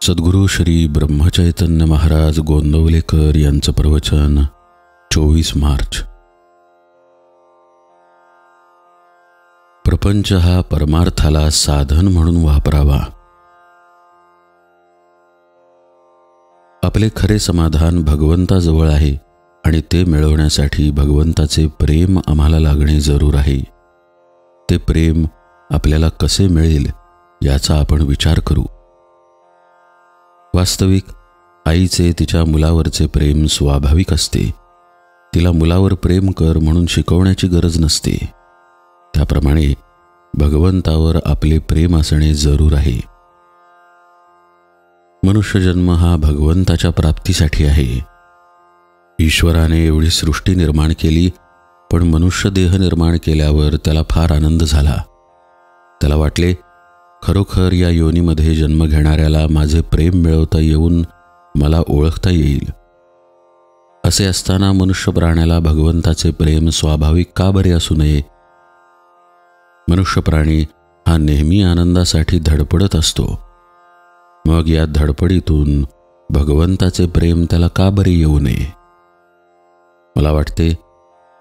सद्गुरू श्री ब्रह्मचैतन्य महाराज गोंदवलेकर यांचं प्रवचन 24 मार्च। प्रपंच हा परमार्थाला साधन म्हणून वापरावा। आपले खरे समाधान भगवंताजवळ आहे आणि ते मिळवण्यासाठी भगवंताचे प्रेम आम्हाला लागणे जरूर आहे। ते प्रेम आपल्याला कसे मिळेल याचा आपण विचार करू। वास्तविक आईचे तिच्या मुलावरचे प्रेम स्वाभाविक असते। तिला मुलावर प्रेम कर म्हणून शिकवण्याची गरज नसते। त्याप्रमाणे भगवंतावर आपले प्रेम असणे जरूर आहे। मनुष्यजन्म हा भगवंताच्या प्राप्तीसाठी आहे। ईश्वराने एवढी सृष्टी निर्माण केली, पण मनुष्य देह निर्माण केल्यावर त्याला फार आनंद झाला। त्याला वाटले, खरोखर या योनीमध्ये जन्म घेणाऱ्याला माझे प्रेम मिळवता येऊन मला ओळखता येईल। असे असताना मनुष्य प्राण्याला भगवंताचे प्रेम स्वाभाविक का बरे असू नये? मनुष्य प्राणी हा नेहमी आनंदासाठी धडपडत असतो। मग या धडपडीतून भगवंताचे प्रेम त्याला का बरे येऊ नये? मला वाटते,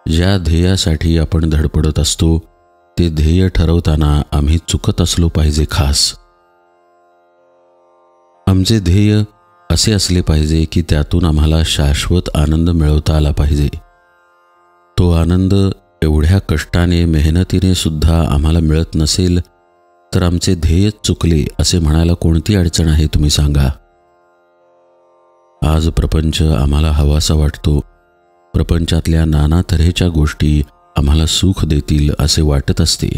ज्या ध्येयासाठी आपण धडपडत असतो ते ध्येय ठरवताना आम्ही चुकत असलो पाहिजे। खास आमचे ध्येय असे असले पाहिजे की त्यातून आम्हाला शाश्वत आनंद मिळवता आला पाहिजे। तो आनंद एवढ्या कष्टाने मेहनतीने सुद्धा आम्हाला मिळत नसेल तर आमचे ध्येय चुकले असे म्हणायला कोणती अडचण आहे तुम्ही सांगा। आज प्रपंच आम्हाला हवासा वाटतो। प्रपंचातल्या नाना तऱ्हेच्या गोष्टी आम्हाला सुख देतील असे वाटत असते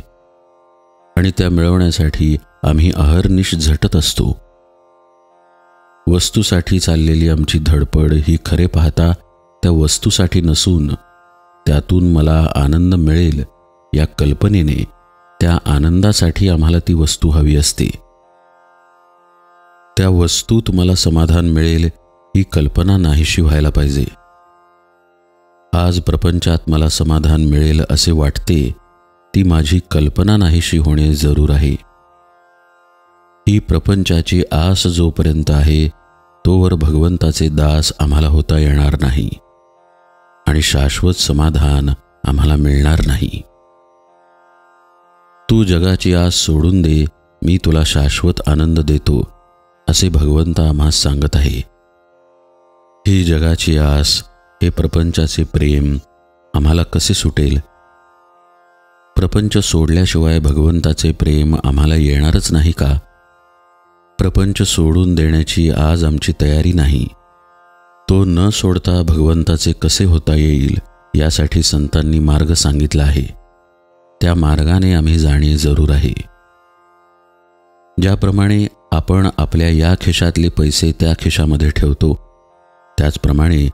आणि त्या मिळवण्यासाठी आम्ही अहर्निश झटत असतो। वस्तूसाठी चाललेली आमची धडपड ही खरे पाहता त्या वस्तूसाठी नसून त्यातून मला आनंद मिळेल या कल्पनेने, त्या आनंदासाठी आम्हाला ती वस्तू हवी असते। त्या वस्तूत मला समाधान मिळेल ही कल्पना नाहीशी व्हायला पाहिजे। आज प्रपंचात मला समाधान मिळेल असे वाटते, ती माझी कल्पना नाहीशी होणे जरूर आहे। ही प्रपंचाची आस जोपर्यंत आहे तोवर भगवंताचे दास आम्हाला होता येणार नाही आणि शाश्वत समाधान आम्हाला मिळणार नाही। तू जगाची आस सोडून दे, मी तुला शाश्वत आनंद देतो असे भगवंत आम्हास सांगत आहे। ही जगाची आस, हे प्रपंचाचे प्रेम आम्हाला कसे सुटेल? प्रपंच सोडल्याशिवाय भगवंताचे प्रेम आम्हाला येणारच नाही का? प्रपंच सोडून देण्याची आज आमची तयारी नाही। तो न सोडता भगवंताचे कसे होता येईल यासाठी संतांनी मार्ग सांगितला आहे। त्या मार्गाने आम्ही जाणे जरूर आहे। ज्याप्रमाणे आपण आपल्या या खिशातले पैसे त्या खिशामध्ये ठेवतो, त्याचप्रमाणे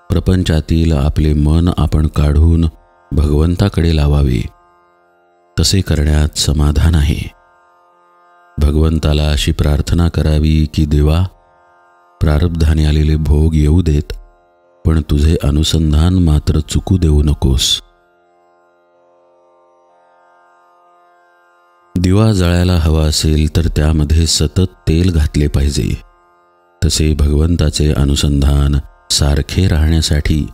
प्रपंचातील आपले मन आपण काढून भगवंताकडे लावावे। तसे करण्यात समाधान आहे। भगवंताला अशी प्रार्थना करावी की देवा, प्रारब्धाने आलेले भोग येऊ देत, पण तुझे अनुसंधान मात्र चुकू देऊ नकोस। दिवा जळायला हवा असेल तर त्यामध्ये सतत तेल घातले पाहिजे। तसे भगवंताचे अनुसंधान सारखे राहण्यासाठी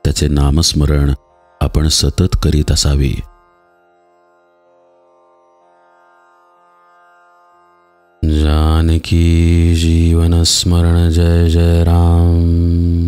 त्याचे नामस्मरण आपण सतत करीत असावे। जानकी जीवन स्मरण जय जय राम।